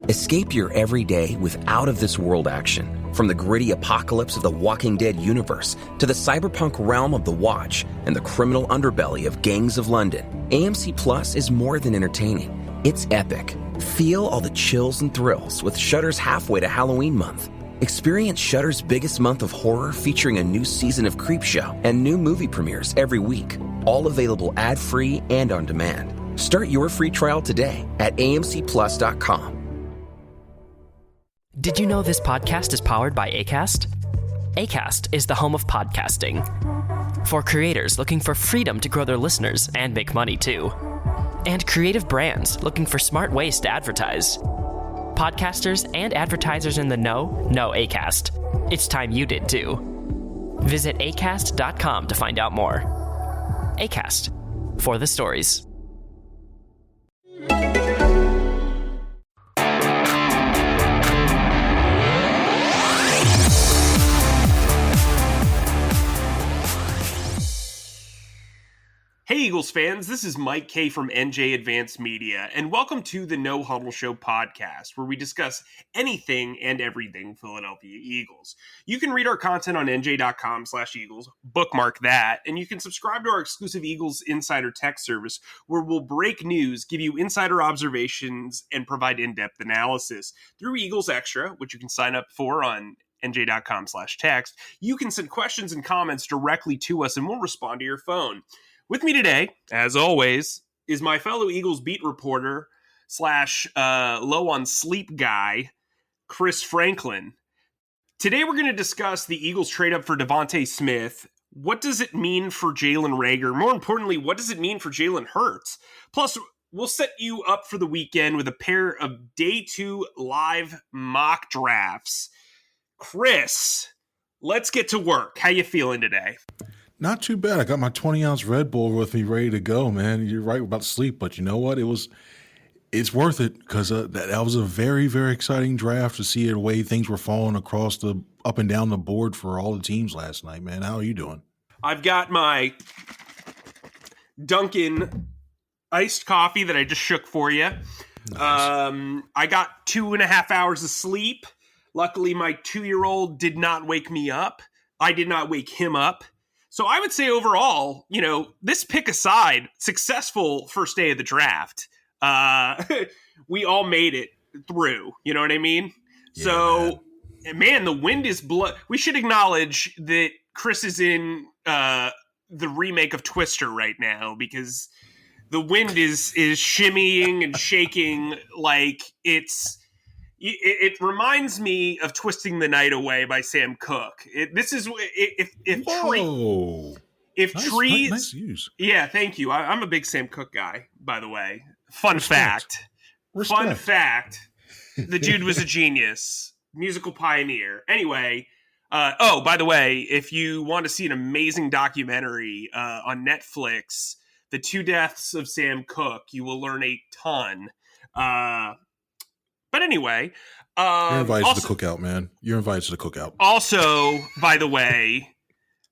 Escape your everyday with out-of-this-world action. From the gritty apocalypse of the Walking Dead universe to the cyberpunk realm of The Watch and the criminal underbelly of Gangs of London, AMC Plus is more than entertaining. It's epic. Feel all the chills and thrills with Shudder's halfway to Halloween month. Experience Shudder's biggest month of horror featuring a new season of Creepshow and new movie premieres every week. All available ad-free and on demand. Start your free trial today at amcplus.com. Did you know this podcast is powered by Acast? Acast is the home of podcasting. For creators looking for freedom to grow their listeners and make money too. And creative brands looking for smart ways to advertise. Podcasters and advertisers in the know Acast. It's time you did too. Visit acast.com to find out more. Acast, for the stories. Hey Eagles fans, this is Mike Kaye from NJ Advanced Media, and welcome to the No Huddle Show podcast, where we discuss anything and everything Philadelphia Eagles. You can read our content on NJ.com/Eagles, bookmark that, and you can subscribe to our exclusive Eagles Insider text service, where we'll break news, give you insider observations, and provide in-depth analysis. Through Eagles Extra, which you can sign up for on NJ.com/text, you can send questions and comments directly to us, and we'll respond to your phone. With me today, as always, is my fellow Eagles beat reporter / low on sleep guy, Chris Franklin. Today we're going to discuss the Eagles trade up for DeVonta Smith. What does it mean for Jalen Reagor? More importantly, what does it mean for Jalen Hurts? Plus, we'll set you up for the weekend with a pair of Day 2 live mock drafts. Chris, let's get to work. How you feeling today? Not too bad. I got my 20-ounce Red Bull with me ready to go, man. You're right about sleep, but you know what? It's worth it because that was a very, very exciting draft to see the way things were falling across the up and down the board for all the teams last night, man. How are you doing? I've got my Dunkin' iced coffee that I just shook for you. Nice. I got 2.5 hours of sleep. Luckily, my 2-year-old did not wake me up. I did not wake him up. So I would say overall, this pick aside, successful first day of the draft. We all made it through. You know what I mean? Yeah, so, man, the wind is we should acknowledge that Chris is in the remake of Twister right now because the wind is shimmying and shaking like It reminds me of Twisting the Night Away by Sam Cooke. Nice use. Yeah, thank you. I'm a big Sam Cooke guy, by the way. Fun fact, the dude was a genius, musical pioneer. Anyway, by the way, if you want to see an amazing documentary on Netflix, The Two Deaths of Sam Cooke, you will learn a ton. But anyway, you're invited to the cookout, man. You're invited to the cookout. Also, by the way,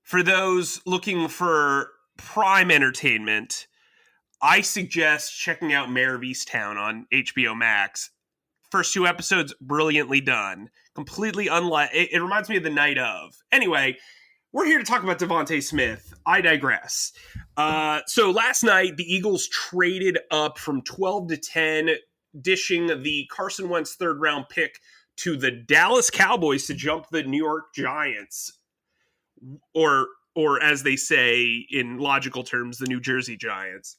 for those looking for prime entertainment, I suggest checking out Mayor of Easttown on HBO Max. First 2 episodes, brilliantly done. Completely unlike. It reminds me of The Night Of. Anyway, we're here to talk about DeVonta Smith. I digress. So last night, the Eagles traded up from 12 to 10, dishing the Carson Wentz 3rd-round pick to the Dallas Cowboys to jump the New York Giants, or as they say in logical terms, the New Jersey Giants.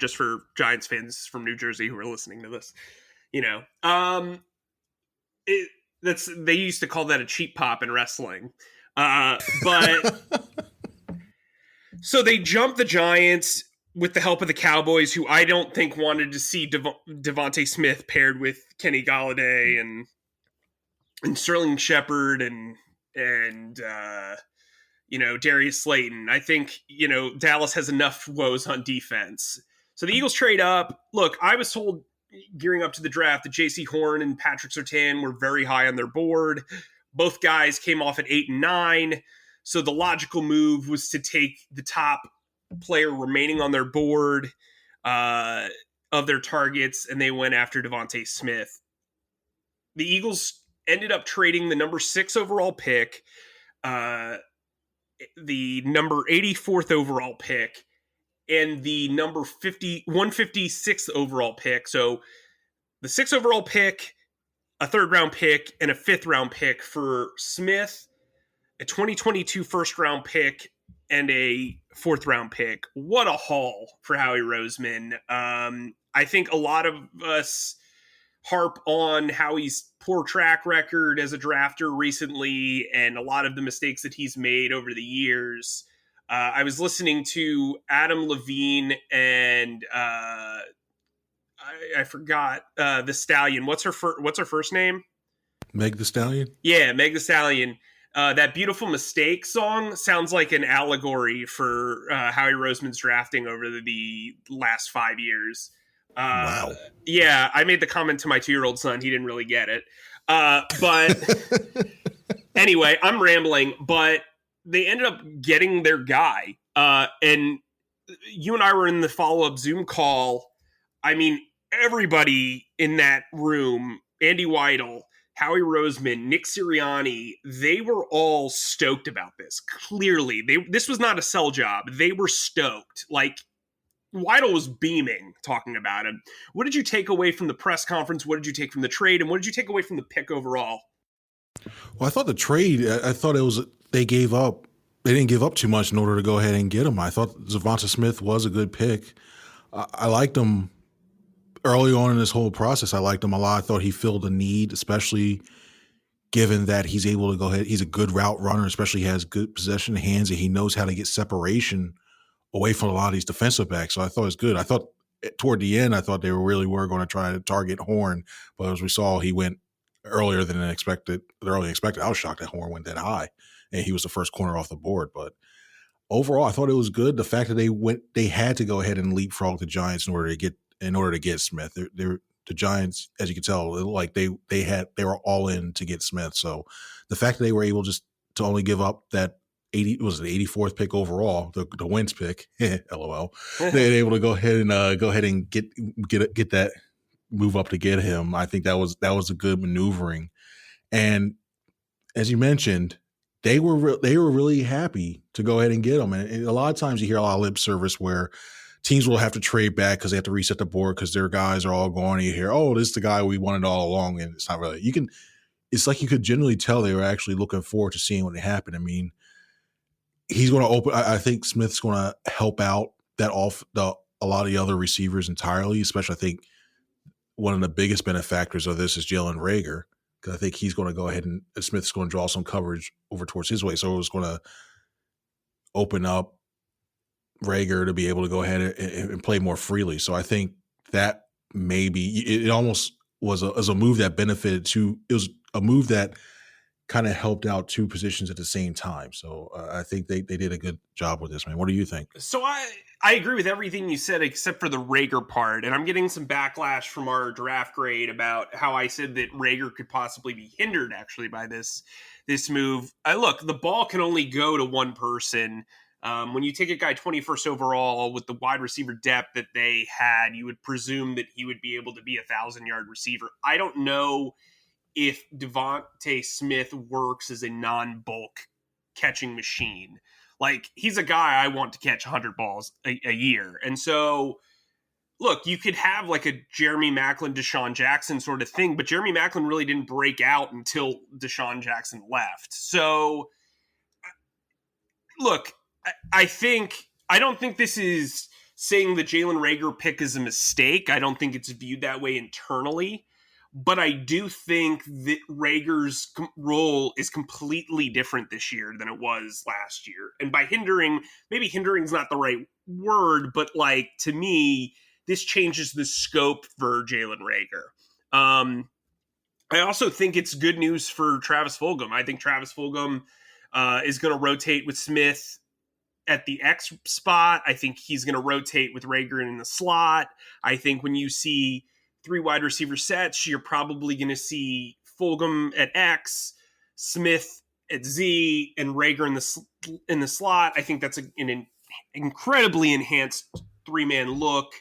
Just for Giants fans from New Jersey who are listening to this, they used to call that a cheap pop in wrestling, but so they jumped the Giants with the help of the Cowboys, who I don't think wanted to see DeVonta Smith paired with Kenny Golladay and Sterling Shepard and Darius Slayton. I think, Dallas has enough woes on defense. So the Eagles trade up. Look, I was told gearing up to the draft that J.C. Horn and Patrick Surtain were very high on their board. Both guys came off at 8 and 9. So the logical move was to take the top player remaining on their board. I of their targets, and they went after DeVonta Smith. The Eagles ended up trading the number 6 overall pick, the number 84th overall pick, and the number 156th overall pick. So the 6th overall pick, a 3rd round pick, and a 5th round pick for Smith, a 2022 first round pick, and a 4th round pick. What a haul for Howie Roseman. I think a lot of us harp on Howie's poor track record as a drafter recently and a lot of the mistakes that he's made over the years. I was listening to Adam Levine and I forgot the Stallion. What's her first name? Meg the Stallion? Yeah, Meg the Stallion. That Beautiful Mistake song sounds like an allegory for Howie Roseman's drafting over the last 5 years. Wow. Yeah, I made the comment to my 2-year-old son. He didn't really get it. But anyway, I'm rambling. But they ended up getting their guy. And you and I were in the follow-up Zoom call. I mean, everybody in that room, Andy Weidel, Howie Roseman, Nick Sirianni, they were all stoked about this. Clearly, this was not a sell job. They were stoked. Like, Weidel was beaming talking about him. What did you take away from the press conference? What did you take from the trade? And what did you take away from the pick overall? Well, I thought the trade, I thought it was, they didn't give up too much in order to go ahead and get him. I thought DeVonta Smith was a good pick. I liked him early on in this whole process. I liked him a lot. I thought he filled a need, especially given that he's able to go ahead. He's a good route runner, especially he has good possession hands and he knows how to get separation away from a lot of these defensive backs. So I thought it was good. I thought toward the end, I thought they really were going to try to target Horn, but as we saw, he went earlier than expected. I was shocked that Horn went that high, and he was the first corner off the board. But overall, I thought it was good. The fact that they had to go ahead and leapfrog the Giants in order to get Smith. The Giants, as you can tell, like they were all in to get Smith. So the fact that they were able just to only give up that 84th pick overall, the Wentz pick, LOL. They were able to go ahead and get that move up to get him. I think that was a good maneuvering. And as you mentioned, they were really happy to go ahead and get him. And a lot of times you hear a lot of lip service where teams will have to trade back because they have to reset the board because their guys are all gone. And you hear, oh, this is the guy we wanted all along, and it's not really. It's like you could generally tell they were actually looking forward to seeing what happened. I mean, he's going to open. I think Smith's going to help out a lot of the other receivers entirely. Especially, I think one of the biggest benefactors of this is Jalen Reagor, because I think he's going to go ahead and Smith's going to draw some coverage over towards his way. So it was going to open up Reagor to be able to go ahead and play more freely. So I think that maybe it almost was a move that benefited to. It was a move that kind of helped out two positions at the same time. So I think they did a good job with this, man. What do you think? So I agree with everything you said except for the Reagor part. And I'm getting some backlash from our draft grade about how I said that Reagor could possibly be hindered actually by this move. Look, the ball can only go to one person. When you take a guy 21st overall with the wide receiver depth that they had, you would presume that he would be able to be a 1,000-yard receiver. I don't know if DeVonta Smith works as a non-bulk catching machine. Like, he's a guy I want to catch 100 balls a year. And so, look, you could have like a Jeremy Maclin, Deshaun Jackson sort of thing, but Jeremy Maclin really didn't break out until Deshaun Jackson left. So, look, I don't think this is saying the Jalen Reagor pick is a mistake. I don't think it's viewed that way internally. But I do think that Reagor's role is completely different this year than it was last year. And by hindering, maybe hindering is not the right word, but like, to me, this changes the scope for Jalen Reagor. I also think it's good news for Travis Fulgham. I think Travis Fulgham is going to rotate with Smith at the X spot. I think he's going to rotate with Reagor in the slot. I think when you see 3 wide receiver sets, you're probably going to see Fulgham at X, Smith at Z, and Reagor in the slot. I think that's an incredibly enhanced 3-man look.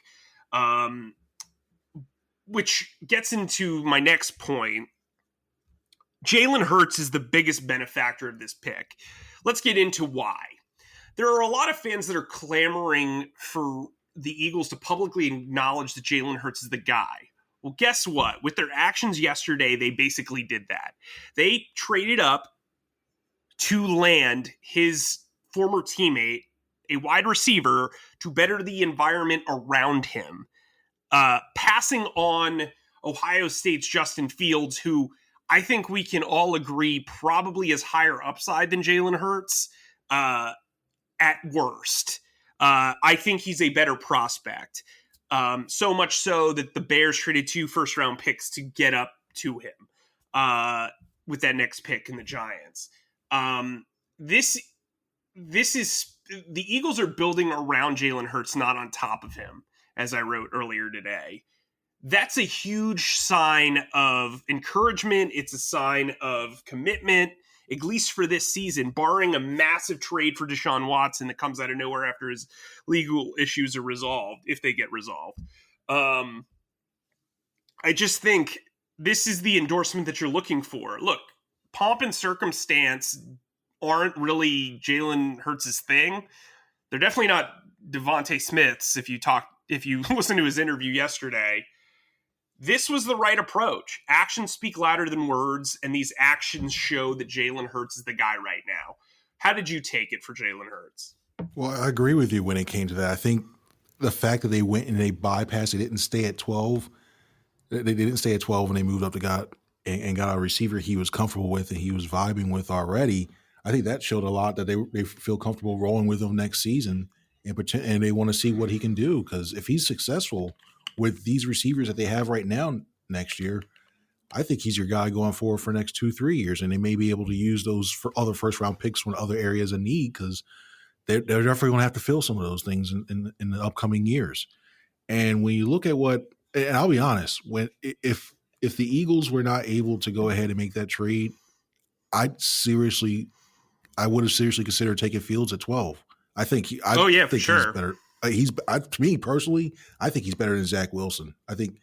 which gets into my next point. Jalen Hurts is the biggest benefactor of this pick. Let's get into why. There are a lot of fans that are clamoring for the Eagles to publicly acknowledge that Jalen Hurts is the guy. Well, guess what? With their actions yesterday, they basically did that. They traded up to land his former teammate, a wide receiver, to better the environment around him. Passing on Ohio State's Justin Fields, who I think we can all agree probably is higher upside than Jalen Hurts at worst. I think he's a better prospect. So much so that the Bears traded 2 first-round picks to get up to him with that next pick in the Giants. This is the Eagles are building around Jalen Hurts, not on top of him, as I wrote earlier today. That's a huge sign of encouragement. It's a sign of commitment, at least for this season, barring a massive trade for Deshaun Watson that comes out of nowhere after his legal issues are resolved, if they get resolved. I just think this is the endorsement that you're looking for. Look, pomp and circumstance aren't really Jalen Hurts' thing. They're definitely not DeVonta Smith's. If you listen to his interview yesterday, this was the right approach. Actions speak louder than words, and these actions show that Jalen Hurts is the guy right now. How did you take it for Jalen Hurts? Well, I agree with you when it came to that. I think the fact that they went and they bypassed, they didn't stay at 12. They didn't stay at 12 and they moved up to got a receiver he was comfortable with and he was vibing with already. I think that showed a lot that they feel comfortable rolling with him next season and they want to see what he can do. Because if he's successful with these receivers that they have right now next year, I think he's your guy going forward for the next 2-3 years. And they may be able to use those for other first-round picks when other areas of need, because they're definitely going to have to fill some of those things in the upcoming years. And when you look at and I'll be honest, if the Eagles were not able to go ahead and make that trade, I would have seriously considered taking Fields at 12. I think for sure. He's better. To me personally, I think he's better than Zach Wilson. I think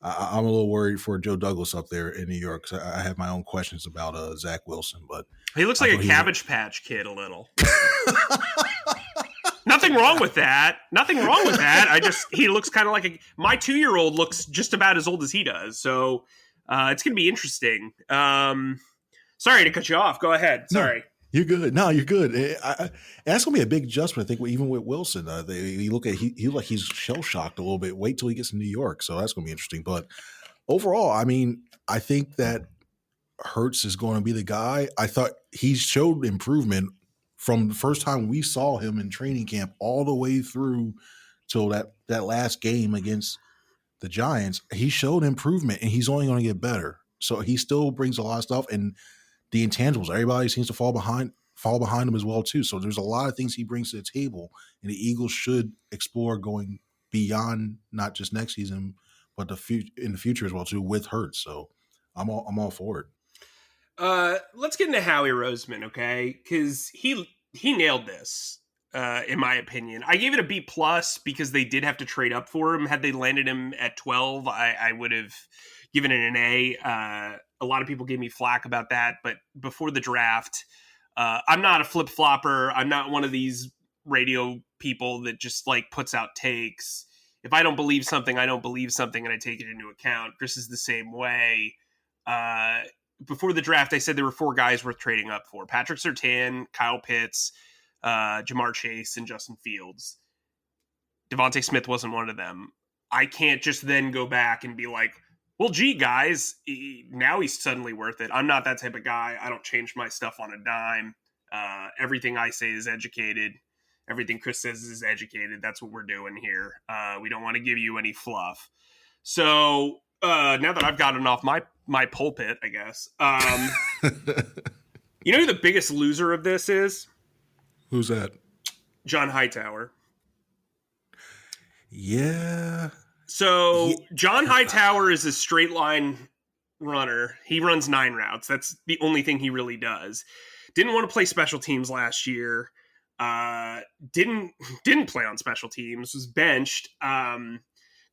I'm a little worried for Joe Douglas up there in New York, because I have my own questions about Zach Wilson. But he looks like a Cabbage Patch Kid a little. Nothing wrong with that. He looks kind of like my 2-year-old looks just about as old as he does. So it's going to be interesting. Sorry to cut you off. Go ahead. Sorry. No, you're good. No, you're good. That's going to be a big adjustment, I think, even with Wilson. He's shell-shocked a little bit. Wait till he gets to New York. So that's going to be interesting. But overall, I mean, I think that Hurts is going to be the guy. I thought he showed improvement from the first time we saw him in training camp all the way through till that last game against the Giants. He showed improvement, and he's only going to get better. So he still brings a lot of stuff, and the intangibles, everybody seems to fall behind him as well too. So there's a lot of things he brings to the table, and the Eagles should explore going beyond not just next season, but in the future as well too with Hurts. So I'm all for it. Let's get into Howie Roseman, okay? Because he nailed this, in my opinion. I gave it a B+ because they did have to trade up for him. Had they landed him at 12, I would have given it an A. A lot of people gave me flack about that, but before the draft, I'm not a flip-flopper. I'm not one of these radio people that just puts out takes. If I don't believe something, I don't believe something, and I take it into account. Chris is the same way. Before the draft, I said there were 4 guys worth trading up for: Patrick Surtain, Kyle Pitts, Jamar Chase, and Justin Fields. DeVonta Smith wasn't one of them. I can't just then go back and be like, well, gee, guys, now he's suddenly worth it. I'm not that type of guy. I don't change my stuff on a dime. Everything I say is educated. Everything Chris says is educated. That's what we're doing here. We don't want to give you any fluff. So now that I've gotten off my pulpit, I guess. You know who the biggest loser of this is? Who's that? John Hightower. Yeah. So John Hightower is a straight line runner. He runs 9 routes. That's the only thing he really does. Didn't want to play special teams last year. Didn't play on special teams. Was benched.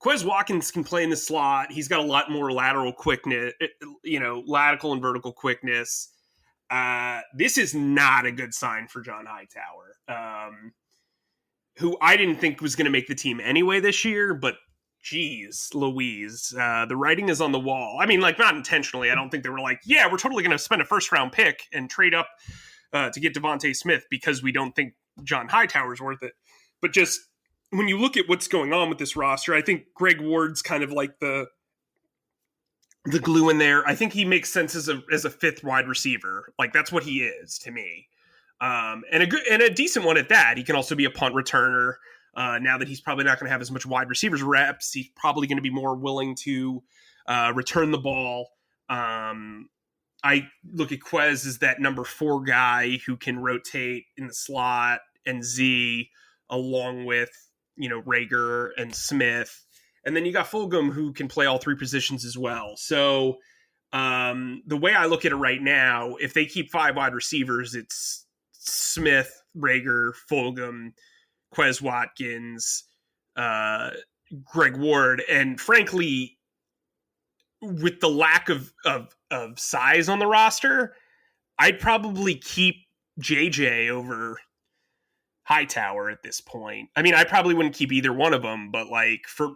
Quez Watkins can play in the slot. He's got a lot more lateral quickness, lateral and vertical quickness. This is not a good sign for John Hightower, who I didn't think was going to make the team anyway this year, but geez, Louise, the writing is on the wall. I mean, like, not intentionally. I don't think they were like, yeah, we're totally going to spend a first-round pick and trade up to get DeVonta Smith because we don't think John Hightower's worth it. But just when you look at what's going on with this roster, I think Greg Ward's kind of like the glue in there. I think he makes sense as a fifth wide receiver. Like, that's what he is to me. And a decent one at that. He can also be a punt returner. Now that he's probably not going to have as much wide receivers reps, he's probably going to be more willing to return the ball. I look at Quez as that number 4 guy who can rotate in the slot, and Z along with, Rager and Smith. And then you got Fulgham, who can play all 3 positions as well. So the way I look at it right now, if they keep 5 wide receivers, it's Smith, Rager, Fulgham, Quez Watkins, Greg Ward. And frankly, with the lack of size on the roster, I'd probably keep JJ over Hightower at this point. I mean, I probably wouldn't keep either one of them, but like for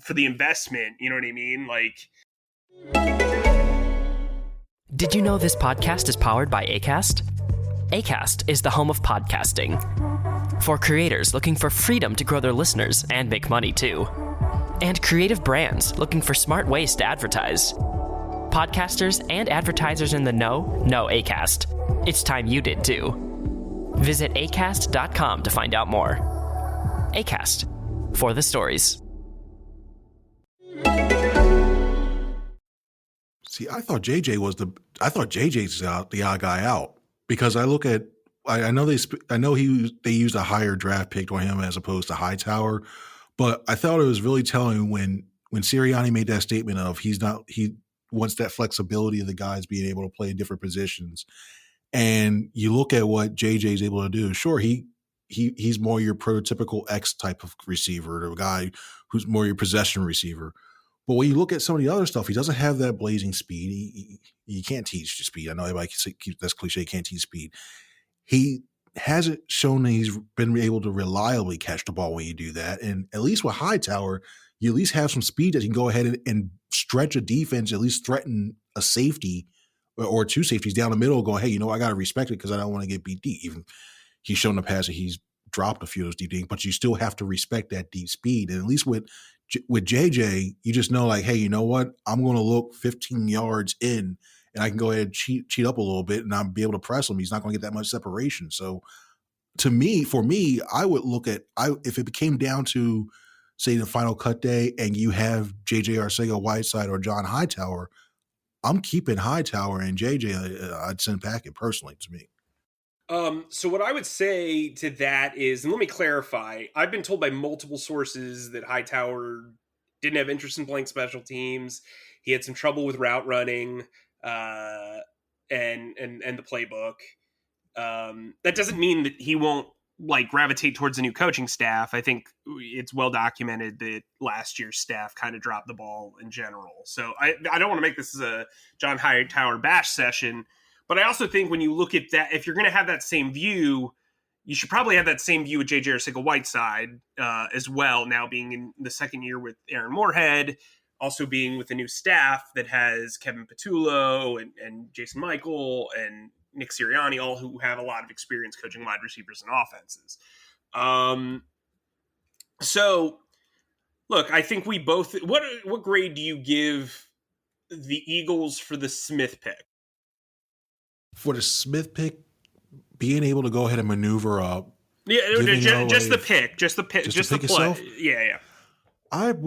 the investment, you know what I mean? Like, Did you know this podcast is powered by Acast? Acast is the home of podcasting. For creators looking for freedom to grow their listeners and make money too. And creative brands looking for smart ways to advertise. Podcasters and advertisers in the know Acast. It's time you did too. Visit acast.com to find out more. Acast, for the stories. See, I thought JJ's the odd guy out, because I look at, I know they used a higher draft pick on him as opposed to Hightower, but I thought it was really telling when Sirianni made that statement of he wants that flexibility of the guys being able to play different positions. And you look at what JJ's able to do. Sure, he's more your prototypical X type of receiver, the guy who's more your possession receiver. But when you look at some of the other stuff, he doesn't have that blazing speed. You can't teach the speed. I know everybody that's cliche, can't teach speed. He hasn't shown that he's been able to reliably catch the ball when you do that. And at least with Hightower, you at least have some speed that you can go ahead and stretch a defense, at least threaten a safety or 2 safeties down the middle, going, hey, I got to respect it because I don't want to get beat deep. Even he's shown in the past that he's dropped a few of those deep things, but you still have to respect that deep speed. And at least with JJ, you just know, like, hey, you know what? I'm going to look 15 yards in, and I can go ahead and cheat up a little bit, and I'll be able to press him. He's not going to get that much separation. So for me, I would look at, if it came down to, say, the final cut day and you have JJ Arcega-Whiteside or John Hightower, I'm keeping Hightower, and JJ, I'd send Packett personally to me. So what I would say to that is, and let me clarify, I've been told by multiple sources that Hightower didn't have interest in playing special teams. He had some trouble with route running, and the playbook. That doesn't mean that he won't gravitate towards a new coaching staff. I think it's well documented that last year's staff kind of dropped the ball in general. So I don't want to make this as a John Hightower bash session, but I also think when you look at that, if you're going to have that same view, you should probably have that same view with J.J. Arcega-Whiteside as well, now being in the second year with Aaron Moorhead, also being with a new staff that has Kevin Patullo and Jason Michael and Nick Sirianni, all who have a lot of experience coaching wide receivers and offenses. So, look, I think we both... What grade do you give the Eagles for the Smith pick? For the Smith pick, being able to go ahead and maneuver up. Yeah, just the pick. Just the pick. Just the play. Itself? Yeah. I'd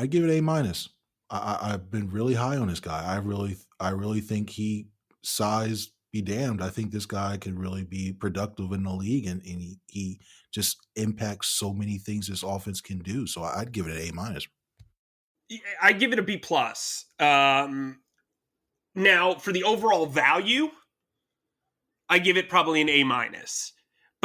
give it A-. I've been really high on this guy. I really think size be damned. I think this guy can really be productive in the league, and he just impacts so many things this offense can do. So I'd give it an A-. I'd give it a B+. Now, for the overall value, I give it probably an A-.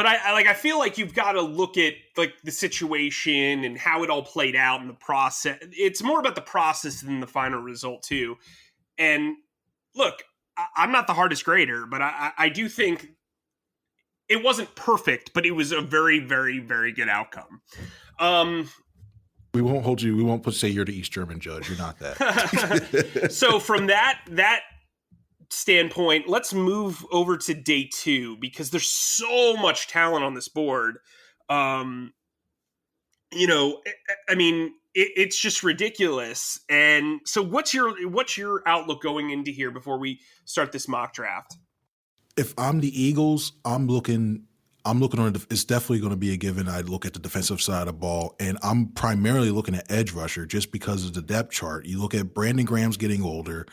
But I feel like you've got to look at like the situation and how it all played out in the process. It's more about the process than the final result too. And look, I'm not the hardest grader, but I do think it wasn't perfect, but it was a very, very, very good outcome. We won't hold you. We won't say you're the East German judge. You're not that. So from that standpoint, let's move over to day 2 because there's so much talent on this board. It's just ridiculous. And so what's your outlook going into here before we start this mock draft? If I'm the Eagles, I'm looking on it. It's definitely going to be a given. I look at the defensive side of the ball, and I'm primarily looking at edge rusher just because of the depth chart. You look at Brandon Graham's getting older.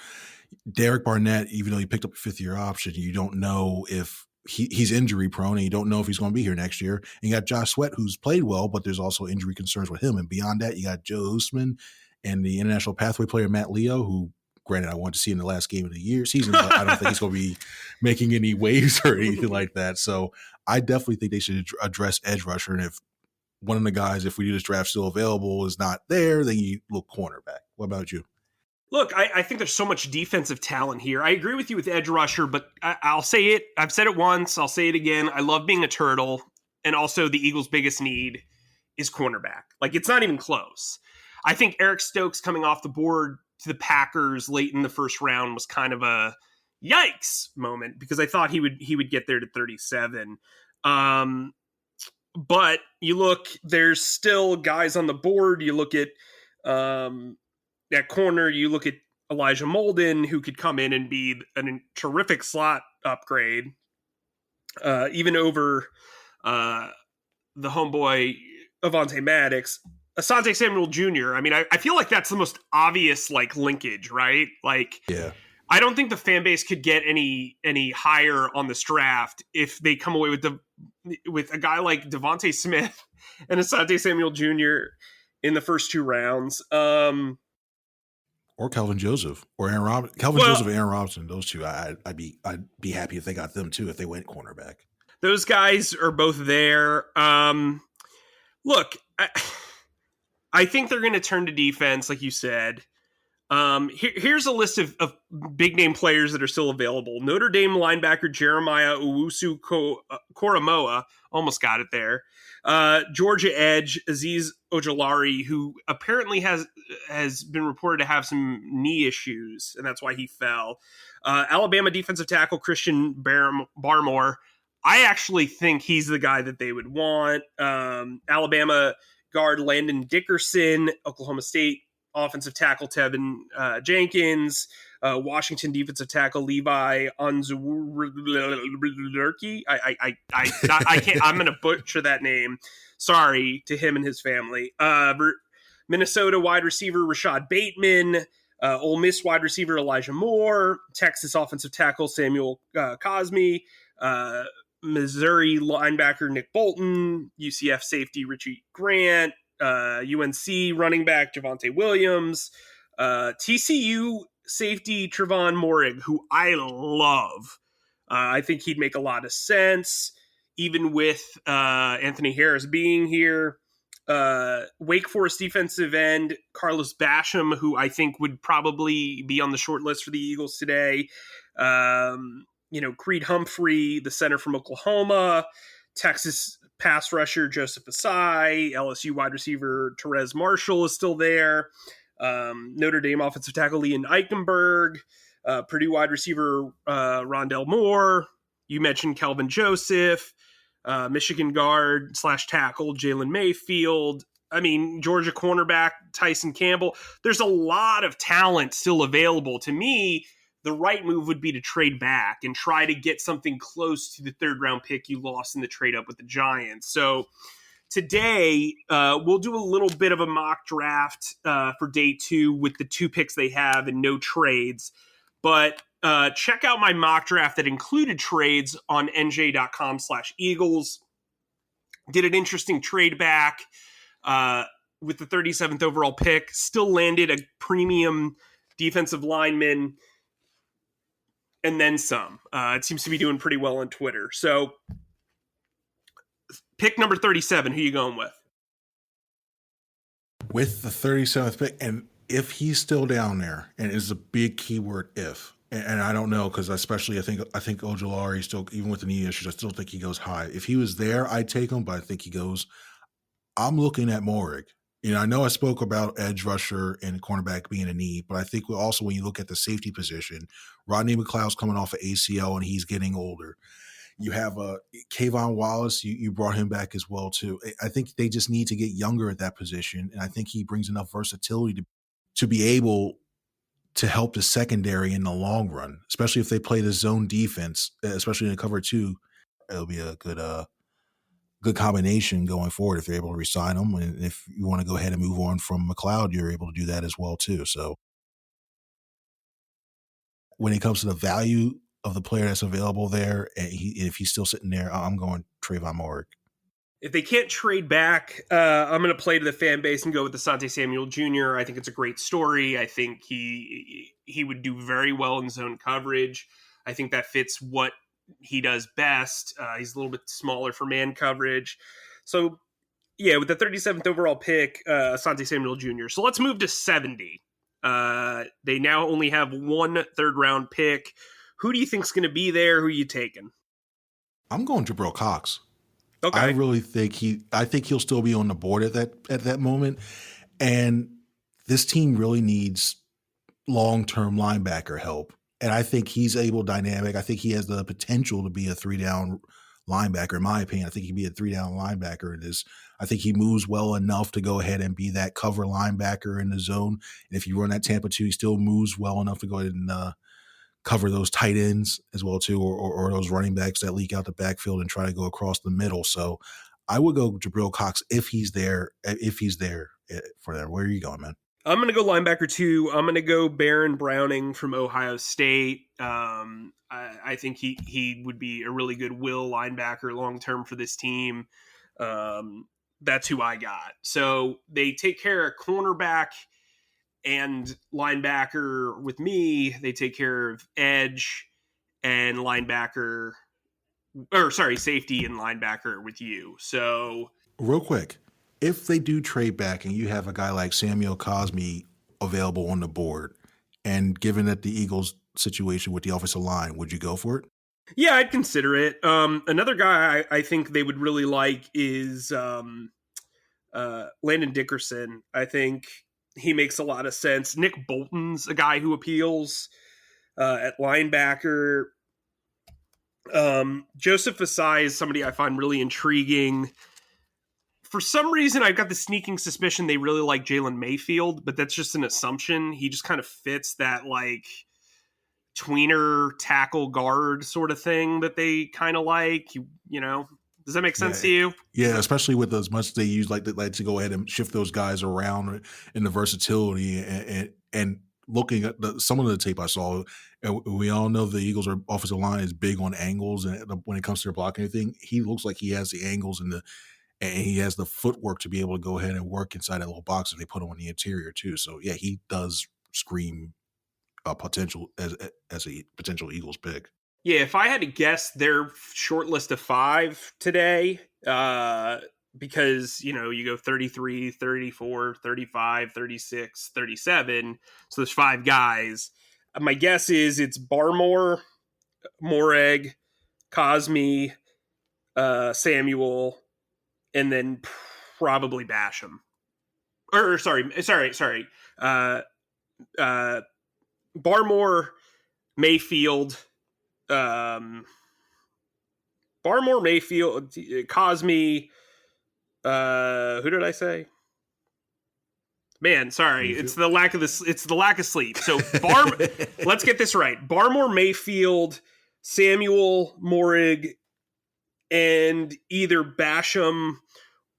Derek Barnett, even though he picked up a 5th-year option, you don't know if he's injury prone, and you don't know if he's going to be here next year. And you got Josh Sweat, who's played well, but there's also injury concerns with him. And beyond that, you got Joe Hoosman and the international pathway player Matt Leo, who, granted, I wanted to see in the last game of the season, but I don't think he's going to be making any waves or anything like that. So I definitely think they should address edge rusher. And if one of the guys, if we do this draft still available, is not there, then you look cornerback. What about you? Look, I think there's so much defensive talent here. I agree with you with edge rusher, but I'll say it. I've said it once. I'll say it again. I love being a turtle. And also the Eagles' biggest need is cornerback. Like, it's not even close. I think Eric Stokes coming off the board to the Packers late in the first round was kind of a yikes moment because I thought he would get there to 37. But you look, there's still guys on the board. You look at that corner, you look at Elijah Molden, who could come in and be a terrific slot upgrade, even over the homeboy Avonte Maddox. Asante Samuel Jr., I mean, I feel like that's the most obvious, like, linkage, right? Like, yeah. I don't think the fan base could get any higher on this draft if they come away with a guy like DeVonta Smith and Asante Samuel Jr. in the first 2 rounds. Or Kelvin Joseph or Aaron Robinson. Joseph and Aaron Robinson, those two, I'd be happy if they got them too, if they went cornerback. Those guys are both there. Look, I think they're going to turn to defense, like you said. Here's a list of big name players that are still available. Notre Dame linebacker Jeremiah Owusu Koromoa, almost got it there. Georgia edge Azeez Ojulari, who apparently has been reported to have some knee issues, and that's why he fell. Alabama defensive tackle Christian Barmore. I actually think he's the guy that they would want. Alabama guard Landon Dickerson, Oklahoma State offensive tackle Tevin Jenkins, Washington defensive tackle Levi Onwuzurike. I can't. I'm going to butcher that name. Sorry to him and his family. Minnesota wide receiver Rashad Bateman, Ole Miss wide receiver Elijah Moore, Texas offensive tackle Samuel Cosme, Missouri linebacker Nick Bolton, UCF safety Richie Grant, UNC running back Javonte Williams, TCU safety Trevon Moehrig, who I love. I think he'd make a lot of sense, even with Anthony Harris being here. Wake Forest defensive end Carlos Basham, who I think would probably be on the short list for the Eagles today. Creed Humphrey, the center from Oklahoma, Texas pass rusher Joseph Asai, LSU wide receiver Terez Marshall is still there. Notre Dame offensive tackle Ian Eichenberg, Purdue wide receiver Rondell Moore. You mentioned Kelvin Joseph, Michigan guard / tackle Jalen Mayfield. I mean, Georgia cornerback Tyson Campbell. There's a lot of talent still available. To me, the right move would be to trade back and try to get something close to the 3rd round pick you lost in the trade up with the Giants. So today, we'll do a little bit of a mock draft for day 2 with the 2 picks they have and no trades. But check out my mock draft that included trades on NJ.com/Eagles. Did an interesting trade back with the 37th overall pick. Still landed a premium defensive lineman and then some. It seems to be doing pretty well on Twitter. So Pick number 37. Who you going with? With the 37th pick, and if he's still down there, and it's a big keyword if, and I don't know, because especially I think Ojulari still, even with the knee issues, I still think he goes high. If he was there, I'd take him, but I think he goes. I'm looking at Morig. I know I spoke about edge rusher and cornerback being a need, but I think also when you look at the safety position, Rodney McLeod's coming off of ACL and he's getting older. You have Kayvon Wallace, you brought him back as well too. I think they just need to get younger at that position, and I think he brings enough versatility to be able to help the secondary in the long run, especially if they play the zone defense, especially in the cover two. It'll be a good combination going forward if they're able to re-sign them. And if you want to go ahead and move on from McLeod, you're able to do that as well too. So when it comes to the value of the player that's available there, and if he's still sitting there, I'm going Trayvon Morig. If they can't trade back, I'm going to play to the fan base and go with Asante Samuel Jr. I think it's a great story. I think he would do very well in zone coverage. I think that fits what he does best. He's a little bit smaller for man coverage. So, yeah, with the 37th overall pick, Asante Samuel Jr. So let's move to 70. They now only have one third-round pick. Who do you think's going to be there? Who are you taking? I'm going Jabril Cox. Okay. I really think he'll still be on the board at that moment. And this team really needs long-term linebacker help. And I think he's dynamic. I think he has the potential to be a 3-down linebacker, in my opinion. I think he'd be a 3-down linebacker in this. I think he moves well enough to go ahead and be that cover linebacker in the zone. And if you run that Tampa 2, he still moves well enough to go ahead and cover those tight ends as well too, or those running backs that leak out the backfield and try to go across the middle. So I would go Jabril Cox if he's there for that. Where are you going, man? I'm going to go linebacker too. I'm going to go Baron Browning from Ohio State. I think he would be a really good will linebacker long-term for this team. That's who I got. So they take care of cornerback and linebacker with me. They take care of edge and linebacker, safety and linebacker with you. So real quick, if they do trade back and you have a guy like Samuel Cosmi available on the board, and given that the Eagles' situation with the offensive line, would you go for it? Yeah, I'd consider it. Another guy I think they would really like is Landon Dickerson. I think he makes a lot of sense. Nick Bolton's a guy who appeals at linebacker. Joseph Asai is somebody I find really intriguing. For some reason, I've got the sneaking suspicion they really like Jalen Mayfield, but that's just an assumption. He just kind of fits that like tweener tackle guard sort of thing that they kind of like. You know, does that make sense to you? Yeah, especially with as much they use like to go ahead and shift those guys around in the versatility and looking at some of the tape I saw, and we all know the Eagles' offensive line is big on angles, and when it comes to their blocking anything, he looks like he has the angles and he has the footwork to be able to go ahead and work inside that little box, and they put him on the interior too. So yeah, he does scream potential as a potential Eagles pick. Yeah, if I had to guess their short list of 5 today, because, you go 33, 34, 35, 36, 37. So there's 5 guys. My guess is it's Barmore, Moreg, Cosmi, Samuel, and then probably Basham. Barmore, Mayfield, Cosmi, who did I say? Man, sorry. It's the lack of sleep. So let's get this right. Barmore, Mayfield, Samuel, Morig, and either Basham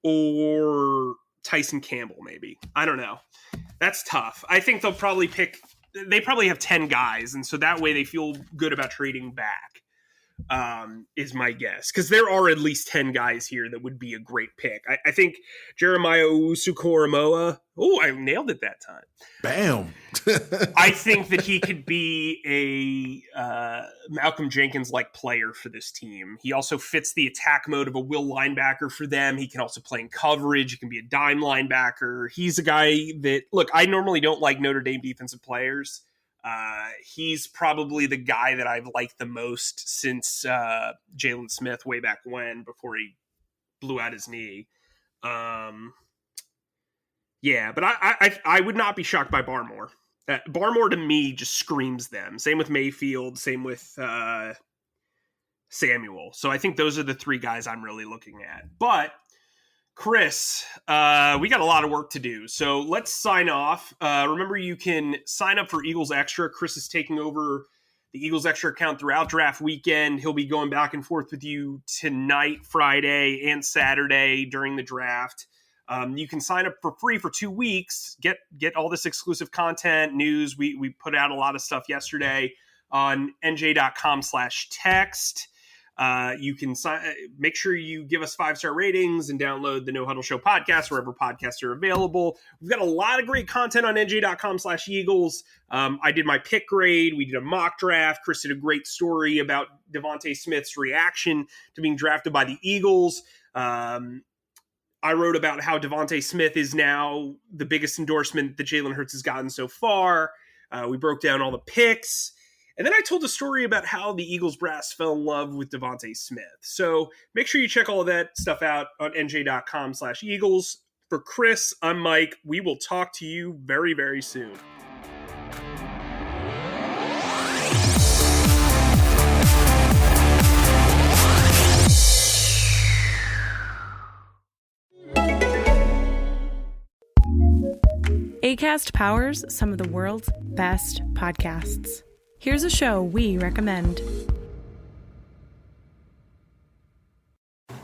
or Tyson Campbell, maybe. I don't know. That's tough. I think they probably have 10 guys, and so that way they feel good about trading back, is my guess. Because there are at least 10 guys here that would be a great pick. I think Jeremiah Owusu-Koramoah. Oh, I nailed it that time. Bam. I think that he could be a Malcolm Jenkins-like player for this team. He also fits the attack mode of a will linebacker for them. He can also play in coverage. He can be a dime linebacker. He's a guy that, look, I normally don't like Notre Dame defensive players. He's probably the guy that I've liked the most since Jalen Smith way back when, before he blew out his knee. Yeah, but I would not be shocked by Barmore. Barmore to me just screams them. Same with Mayfield. Same with Samuel. So I think those are the three guys I'm really looking at. But Chris, we got a lot of work to do. So let's sign off. Remember, you can sign up for Eagles Extra. Chris is taking over the Eagles Extra account throughout draft weekend. He'll be going back and forth with you tonight, Friday, and Saturday during the draft. You can sign up for free for 2 weeks, get all this exclusive content, news. We put out a lot of stuff yesterday on NJ.com/text. You can make sure you give us 5-star ratings and download the No Huddle Show podcast wherever podcasts are available. We've got a lot of great content on NJ.com/Eagles. I did my pick grade. We did a mock draft. Chris did a great story about DeVonta Smith's reaction to being drafted by the Eagles. I wrote about how DeVonta Smith is now the biggest endorsement that Jalen Hurts has gotten so far. We broke down all the picks. And then I told a story about how the Eagles brass fell in love with DeVonta Smith. So make sure you check all of that stuff out on NJ.com/Eagles. For Chris, I'm Mike. We will talk to you very, very soon. Acast powers some of the world's best podcasts. Here's a show we recommend.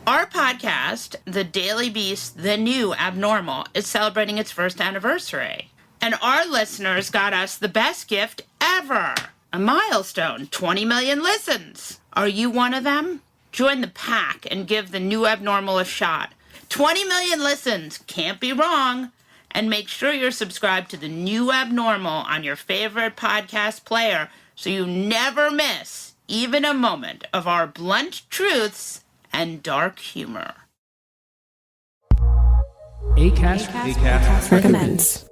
Our podcast, The Daily Beast, The New Abnormal, is celebrating its first anniversary. And our listeners got us the best gift ever. A milestone, 20 million listens. Are you one of them? Join the pack and give The New Abnormal a shot. 20 million listens, can't be wrong. And make sure you're subscribed to The New Abnormal on your favorite podcast player so you never miss even a moment of our blunt truths and dark humor. Acast recommends.